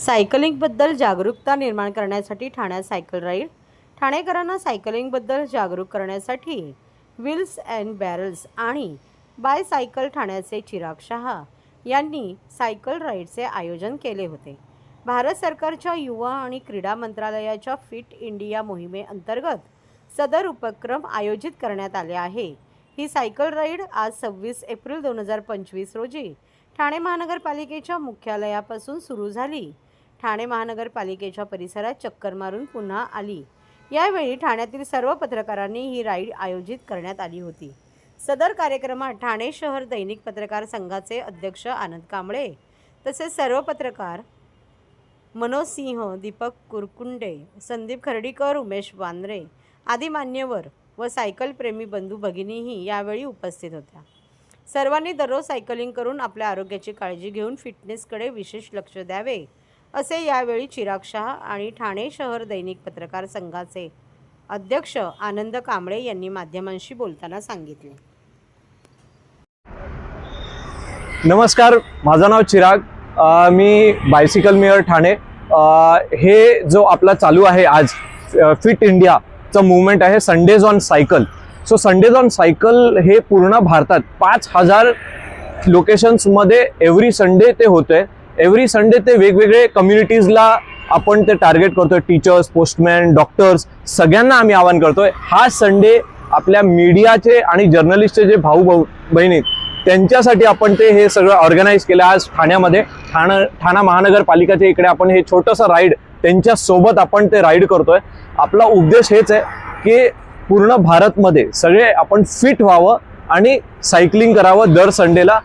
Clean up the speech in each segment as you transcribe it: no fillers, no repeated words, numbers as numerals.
सायकलिंगबद्दल जागरूकता निर्माण करण्यासाठी ठाण्यात सायकल राईड. ठाणेकरांना सायकलिंगबद्दल जागरूक करण्यासाठी व्हील्स अँड बॅरल्स आणि बायसायकल ठाण्याचे चिराग शहा यांनी सायकल राईडचे आयोजन केले होते. भारत सरकारच्या युवा आणि क्रीडा मंत्रालयाच्या फिट इंडिया मोहिमेअंतर्गत सदर उपक्रम आयोजित करण्यात आले आहे. ही सायकल राईड आज 26 एप्रिल 2025 रोजी ठाणे महानगरपालिकेच्या मुख्यालयापासून सुरू झाली. ठाणे महानगरपालिकेच्या परिसरात चक्कर मारून पुन्हा आली. यावेळी ठाण्यातील सर्व पत्रकारांनी ही राईड आयोजित करण्यात आली होती. सदर कार्यक्रमात ठाणे शहर दैनिक पत्रकार संघाचे अध्यक्ष आनंद कांबळे तसेच सर्व पत्रकार मनोज सिंह, दीपक कुरकुंडे, संदीप खर्डीकर, उमेश वांद्रे आदी मान्यवर व सायकल प्रेमी बंधू भगिनीही यावेळी उपस्थित होत्या. सर्वांनी दररोज सायकलिंग करून आपल्या आरोग्याची काळजी घेऊन फिटनेसकडे विशेष लक्ष द्यावे असे यावेळी चिराग शहा आणि ठाणे शहर दैनिक पत्रकार संघाचे अध्यक्ष आनंद कांबळे यांनी माध्यमांशी बोलताना सांगितले. नमस्कार, माझं नाव चिराग. मी बायसिकल मेयर ठाणे. हे जो आपला चालू आहे आज फिट इंडियाचं मूवमेंट आहे Sundays on cycle. So Sundays on cycle हे पूर्ण भारतात 5000 लोकेशन्समध्ये एव्हरी संडे ते होतंय. एव्हरी संडे ते वेगवेगळे कम्युनिटीजला आपण ते टार्गेट करतोय. टीचर्स, पोस्टमॅन, डॉक्टर्स सगळ्यांना आम्ही आवाहन करतोय. हा संडे आपल्या मीडियाचे आणि जर्नलिस्टचे जे भाऊ बहिणी त्यांच्यासाठी आपण ते हे सगळं ऑर्गनाईज केलं आज ठाण्यामध्ये. ठाणा महानगरपालिकेच्या इकडे आपण हे छोटंसं राईड त्यांच्यासोबत आपण ते राईड करतोय. आपला उद्देश हेच आहे की पूर्ण भारतमध्ये सगळे आपण फिट व्हावं आणि सायकलिंग करावं. दर संडेला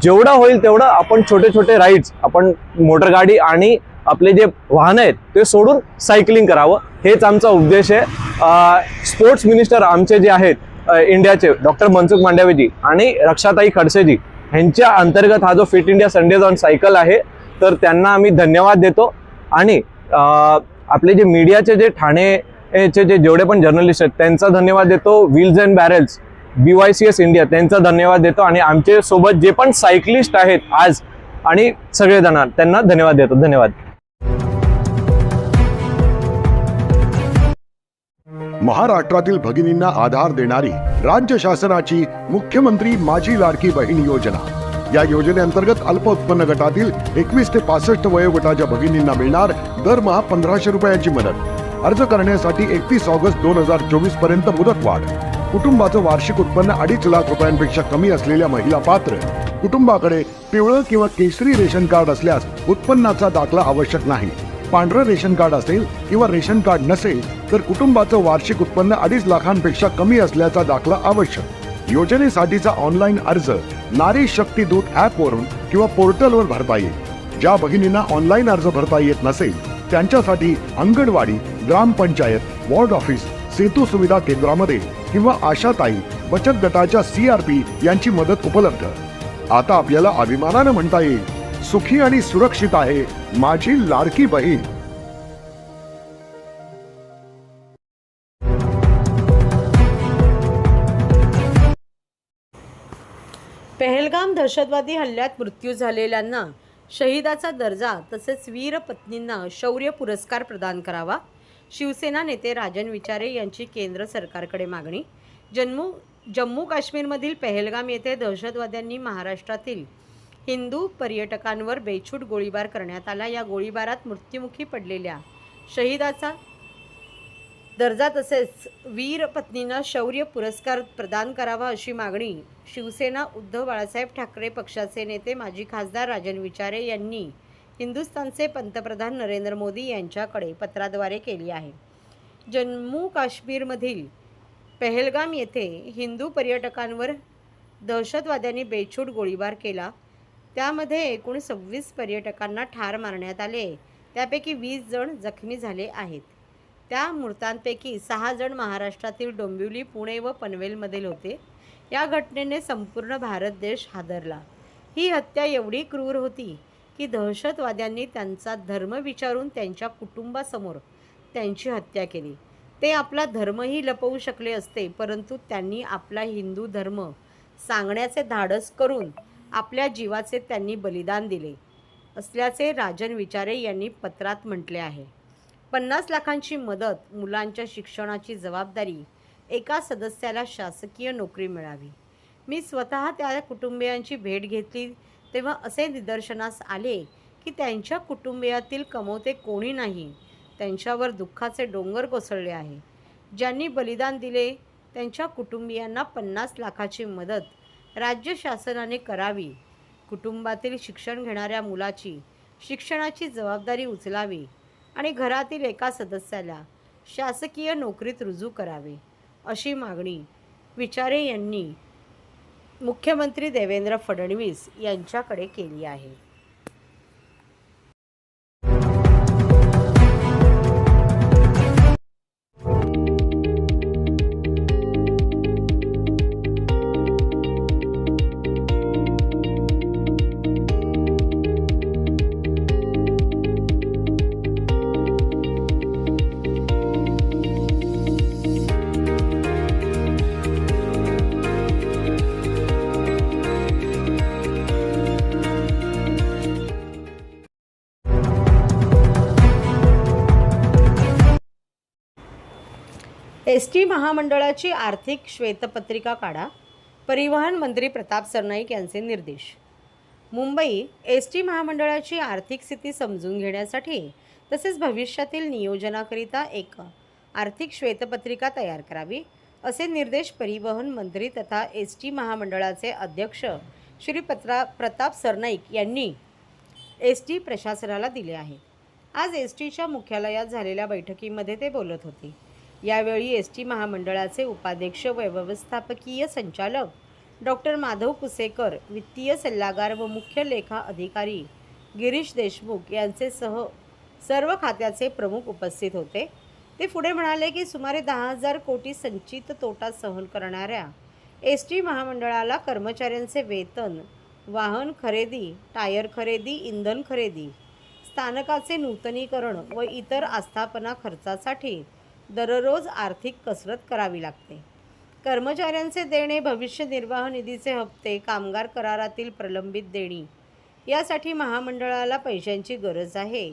जेवढं होईल तेवढं आपण छोटे छोटे राईड्स, आपण मोटरगाडी आणि आपले जे वाहनं आहेत ते सोडून सायकलिंग करावं, हेच आमचा उद्देश आहे. स्पोर्ट्स मिनिस्टर आमचे जे आहेत इंडियाचे डॉक्टर मनसुख मांडव्यजी आणि रक्षाताई खडसेजी यांच्या अंतर्गत हा जो fit India Sundays on cycle आहे, तर त्यांना आम्ही धन्यवाद देतो. आणि आपले जे मीडियाचे जे ठाणेचे जे जेवढे पण जर्नलिस्ट आहेत त्यांचा धन्यवाद देतो. Wheels and barrels, BYCS India त्यांचा धन्यवाद देतो. आणि आमचे सोबत जे पण सायकलिस्ट आहेत आज आणि सगळेजण त्यांना धन्यवाद देतो. धन्यवाद. महाराष्ट्रातील भगिनींना आधार देणारी राज्य शासनाची मुख्यमंत्री माझी लाडकी बहीण योजना. या योजनेअंतर्गत अल्प उत्पन्न गटातील 21 ते 65 वयोगटाच्या भगिनींना मिळणार दरमहा 1500 रुपयांची मदत. अर्ज करण्यासाठी 31 ऑगस्ट 2024 पर्यंत मुदतवाढ. कुटुंबाचं वार्षिक उत्पन्न 2.5 लाख रुपयांपेक्षा कमी असलेल्या महिला पात्र. कुटुंबाकडे पिवळं किंवा केशरी रेशन कार्ड असल्यास उत्पन्नाचा दाखला आवश्यक नाही. पांढरं रेशन कार्ड असेल किंवा रेशन कार्ड नसेल तर कुटुंबाचं वार्षिक उत्पन्न 2.5 लाखांपेक्षा कमी असल्याचा दाखला आवश्यक. योजनेसाठीचा ऑनलाईन अर्ज नारी शक्ती दूत ॲपवरून किंवा पोर्टलवर भरता येईल. ज्या भगिनींना ऑनलाईन अर्ज भरता येत नसेल त्यांच्यासाठी अंगणवाडी, ग्रामपंचायत, वॉर्ड ऑफिस, सेतू सुविधा केंद्रामध्ये किंवा आशाताई बचत गटाच्या CRP यांची मदत उपलब्ध. आता आपल्याला अभिमानानं म्हणता येईल, सुखी आणि सुरक्षित आहे माझी लाडकी बहीण. पहलगाम दहशतवादी हल्ल्यात मृत्यू झालेल्यांना शहीदाचा दर्जा तसेच वीर पत्नींना शौर्य पुरस्कार प्रदान करावा. शिवसेना नेते राजन विचारे यांची केंद्र सरकारकडे मागणी. जम्मू काश्मीरमधील पहलगाम येथे दहशतवाद्यांनी महाराष्ट्रातील हिंदू पर्यटकांवर बेछूट गोळीबार करण्यात आला. या गोळीबारात मृत्युमुखी पडलेल्या शहीदाचा दर्जा तसेच वीर पत्नींना शौर्य पुरस्कार प्रदान करावा अशी मागणी शिवसेना उद्धव बाळासाहेब ठाकरे पक्षाचे नेते माजी खासदार राजन विचारे यांनी हिंदुस्थानचे पंतप्रधान नरेंद्र मोदी यांच्याकडे पत्राद्वारे केली आहे. जम्मू काश्मीरमधील पहलगाम येथे हिंदू पर्यटकांवर दहशतवाद्यांनी बेछूट गोळीबार केला. त्यामध्ये एकूण 26 पर्यटकांना ठार मारण्यात आले. त्यापैकी 20 जण जखमी झाले आहेत. त्या मृतांपैकी 6 जण महाराष्ट्रातील डोंबिवली, पुणे व पनवेलमधील होते. या घटनेने संपूर्ण भारत देश हादरला. ही हत्या एवढी क्रूर होती की दहशतवाद्यांनी त्यांचा धर्म विचारून त्यांच्या कुटुंबासमोर त्यांची हत्या केली. ते आपला धर्मही लपवू शकले असते, परंतु त्यांनी आपला हिंदू धर्म सांगण्याचे धाडस करून आपल्या जीवाचे त्यांनी बलिदान दिले. असल्याचे राजन विचारे यांनी पत्रात म्हटले आहे. 50 लाखांची मदत, मुलांच्या शिक्षणाची जबाबदारी, एका सदस्याला शासकीय नोकरी मिळावी. मी स्वतः त्या कुटुंबियांची भेट घेतली तेव्हा असे निदर्शनास आले की त्यांच्या कुटुंबियातील कमवते कोणी नाही. त्यांच्यावर दुःखाचे डोंगर कोसळले आहे. ज्यांनी बलिदान दिले त्यांच्या कुटुंबियांना 50 लाखाची मदत राज्य शासनाने करावी. कुटुंबातील शिक्षण घेणाऱ्या मुलाची शिक्षणाची जबाबदारी उचलावी आणि घरातील एका सदस्याला शासकीय नोकरीत रुजू करावे, अशी मागणी विचारे यांनी मुख्यमंत्री देवेंद्र फडणवीस यांच्याकडे केली आहे. एस.टी. महामंडळाची आर्थिक श्वेतपत्रिका काढा, परिवहन मंत्री प्रताप सरनाईक यांचे निर्देश. मुंबई एस.टी. महामंडळाची आर्थिक स्थिती समजून घेण्यासाठी तसेच भविष्यातील नियोजनाकरिता एक आर्थिक श्वेतपत्रिका तयार करावी, असे निर्देश परिवहन मंत्री तथा एस.टी. महामंडळाचे अध्यक्ष श्री प्रताप सरनाईक यांनी एस.टी. प्रशासनाला दिले आहेत. आज एस.टीच्या मुख्यालयात झालेल्या बैठकीमध्ये ते बोलत होते. यावेळी एस.टी. महामंडळाचे उपाध्यक्ष व व्यवस्थापकीय संचालक डॉक्टर माधव कुसेकर, वित्तीय सल्लागार व मुख्य लेखा अधिकारी गिरीश देशमुख यांचेसह सर्व खात्याचे प्रमुख उपस्थित होते. ते पुढे म्हणाले की सुमारे 10,000 कोटी संचित तोटा सहन करणाऱ्या एस.टी. महामंडळाला कर्मचाऱ्यांचे वेतन, वाहन खरेदी, टायर खरेदी, इंधन खरेदी, स्थानकाचे नूतनीकरण व इतर आस्थापना खर्चासाठी दररोज आर्थिक कसरत करावी लागते. कर्मचाऱ्यांचे देणे, भविष्य निर्वाह निधीचे हप्ते, कामगार करारातील प्रलंबित देणी यासाठी महामंडळाला पैशांची गरज आहे.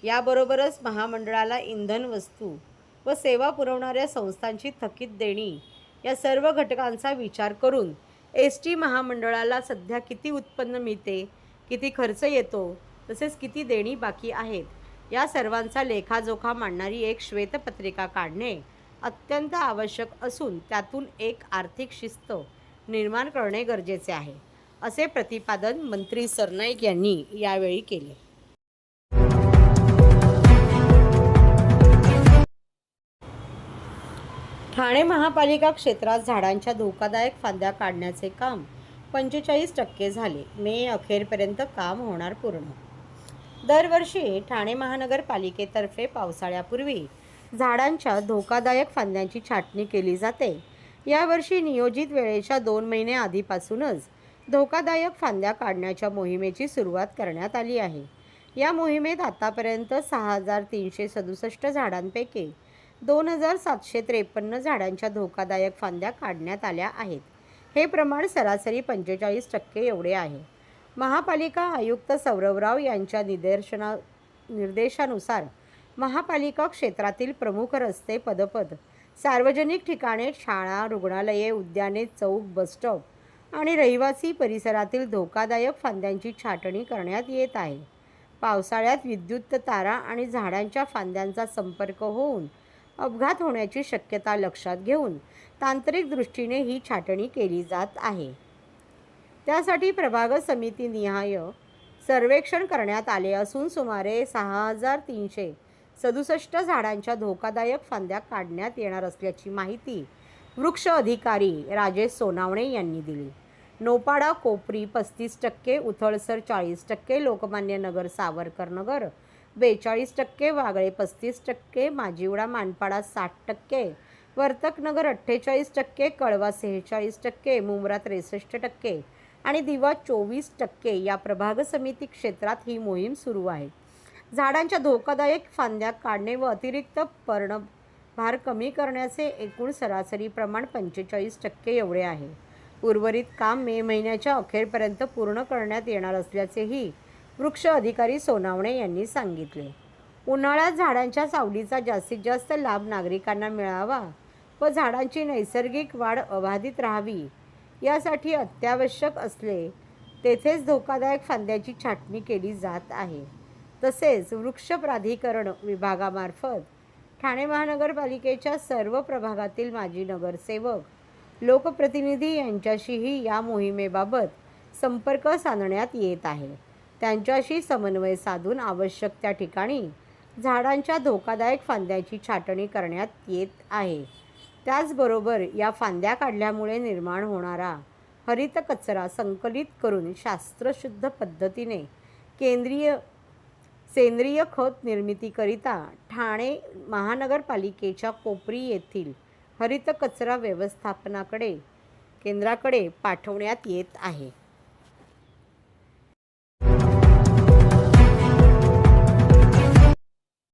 याबरोबरच महामंडळाला इंधन, वस्तू व सेवा पुरवणाऱ्या संस्थांची थकीत देणी या सर्व घटकांचा विचार करून एस.टी. महामंडळाला सध्या किती उत्पन्न मिळते, किती खर्च येतो, तसेच किती देणी बाकी आहेत, या सर्वांचा लेखाजोखा मांडणारी एक श्वेतपत्रिका काढणे अत्यंत आवश्यक असून त्यातून एक आर्थिक शिस्त निर्माण करणे गरजेचे आहे, असे प्रतिपादन मंत्री सरनाईक यांनी यावेळी केले. ठाणे महापालिका क्षेत्रात झाडांच्या धोकादायक फांद्या काढण्याचे काम 45% झाले. मे अखेरपर्यंत काम होणार पूर्ण. दरवर्षी ठाणे महानगरपालिकेतर्फे पावसाळ्यापूर्वी झाडांच्या धोकादायक फांद्यांची छाटणी केली जाते. यावर्षी नियोजित वेळेच्या 2 महिने आधीपासूनच धोकादायक फांद्या काढण्याच्या मोहिमेची सुरुवात करण्यात आली आहे. या मोहिमेत आतापर्यंत 6,367 झाडांपैकी 2,753 झाडांच्या धोकादायक फांद्या काढण्यात आल्या आहेत. हे प्रमाण सरासरी 45% एवढे आहे. महापालिका आयुक्त सौरवराव यांच्या निर्देशानुसार महापालिका क्षेत्रातील प्रमुख रस्ते, पदपथ, सार्वजनिक ठिकाणे, शाळा, रुग्णालये, उद्याने, चौक, बसस्टॉप आणि रहिवासी परिसरातील धोकादायक फांद्यांची छाटणी करण्यात येत आहे. पावसाळ्यात विद्युत तारा आणि झाडांच्या फांद्यांचा संपर्क होऊन अपघात होण्याची शक्यता लक्षात घेऊन तांत्रिक दृष्टीने ही छाटणी केली जात आहे. त्यासाठी प्रभाग समितीनिहाय सर्वेक्षण करण्यात आले असून सुमारे 6,367 झाडांच्या धोकादायक फांद्या काढण्यात येणार असल्याची माहिती वृक्ष अधिकारी राजेश सोनावणे यांनी दिली. नोपाडा कोपरी 35%, उथळसर 40%, लोकमान्य नगर सावरकर नगर 42%, वागळे 35%, माजिवडा मानपाडा 60%, वर्तक नगर 48%, कळवा 46%, मुंब्रा 63% आणि दिवा 24% या प्रभाग समिती क्षेत्रात ही मोहीम सुरू आहे. झाडांच्या धोकादायक फांद्या काढणे व अतिरिक्त पर्णभार कमी करण्याचे एकूण सरासरी प्रमाण 45% एवढे आहे. उर्वरित काम मे महिन्याच्या अखेरपर्यंत पूर्ण करण्यात येणार असल्याचेही वृक्ष अधिकारी सोनावणे यांनी सांगितले. उन्हाळ्यात झाडांच्या सावलीचा जास्तीत जास्त लाभ नागरिकांना मिळावा व झाडांची नैसर्गिक वाढ अबाधित राहावी यासाठी अत्यावश्यक असले तेथेच धोकादायक फांद्याची छाटणी केली जात आहे. तसेच वृक्ष प्राधिकरण विभागामार्फत ठाणे महानगरपालिकेच्या सर्व प्रभागातील माजी नगरसेवक, लोकप्रतिनिधी यांच्याशीही या मोहिमेबाबत संपर्क साधण्यात येत आहे. त्यांच्याशी समन्वय साधून आवश्यक त्या ठिकाणी झाडांच्या धोकादायक फांद्याची छाटणी करण्यात येत आहे. त्याचबरोबर या फांद्या काढल्यामुळे निर्माण होणारा हरित कचरा संकलित करून शास्त्रशुद्ध पद्धतीने सेंद्रिय खत निर्मितीकरिता ठाणे महानगरपालिकेच्या कोपरी येथील हरित कचरा व्यवस्थापनाकडे केंद्राकडे पाठवण्यात येत आहे.